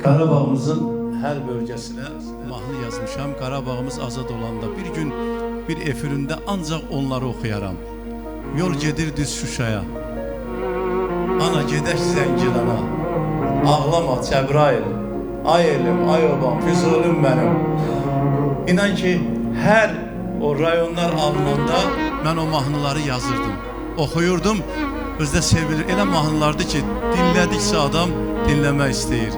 Qarabağımızın hər bölgəsinə mahnı yazmışam. Qarabağımız azad olanda bir gün bir efirində ancaq onları oxuyaram. Yol gedir düz Şuşaya, ana gedək Zəngilana. Ağlama Cəbrayıl, ay elim, ay obam, Füzulim mənim. İnan ki, hər o rayonlar alınanda mən o mahnıları yazırdım, oxuyurdum. Özdə sevilir. Elə mahnılardı ki, dinlədikcə adam dinləmək istəyir.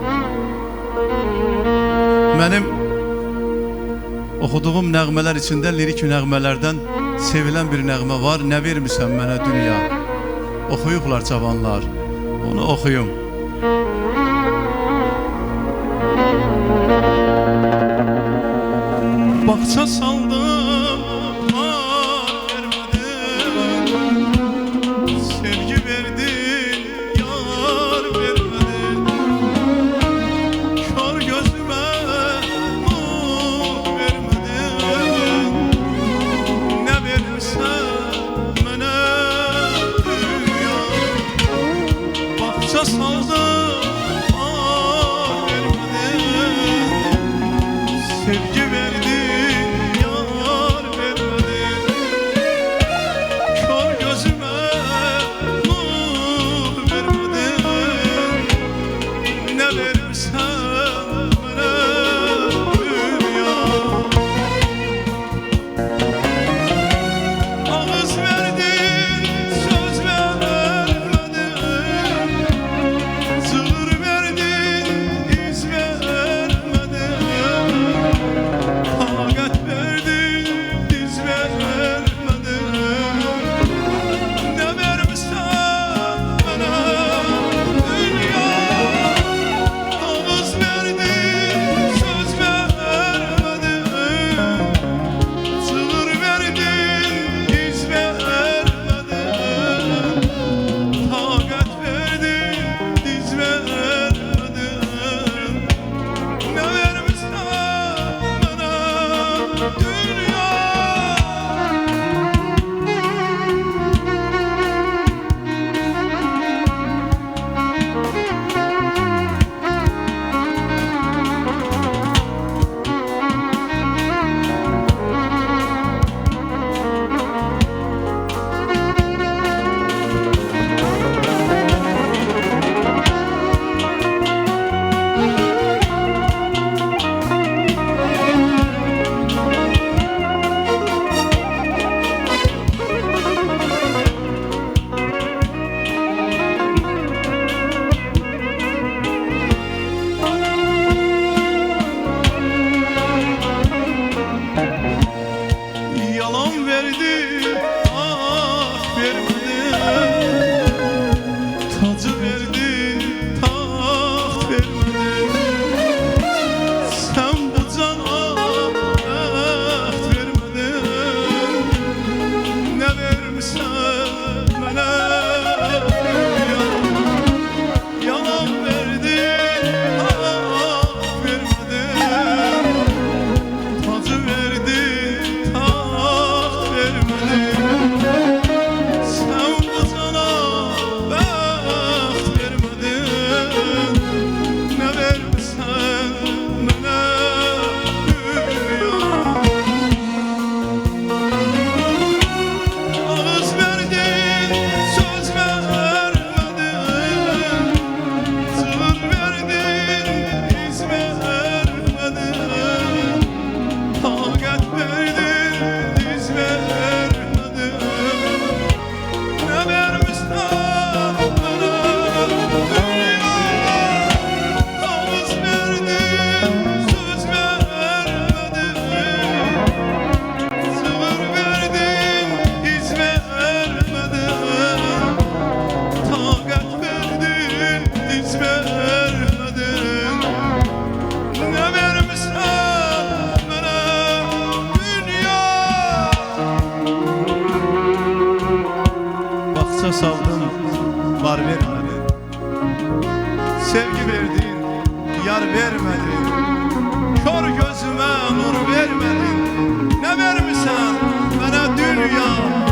Mənim oxuduğum nəğmələr içində lirik nəğmələrdən sevilən bir nəğmə var. Nə vermirsən mənə dünya? Oxuyublar cavanlar. Onu oxuyum. Bağça saldım, vermedin. Sevgi verdin, yar vermedin. Kör gözüme nur vermedin. Ne verirsen bana dünya. Bağça saldım, vermedin. Sevgi verdin. Saldın, var vermedin. Sevgi verdin, yar vermedin. Kör gözüme nur vermedin. Ne vermişsen bana dünya.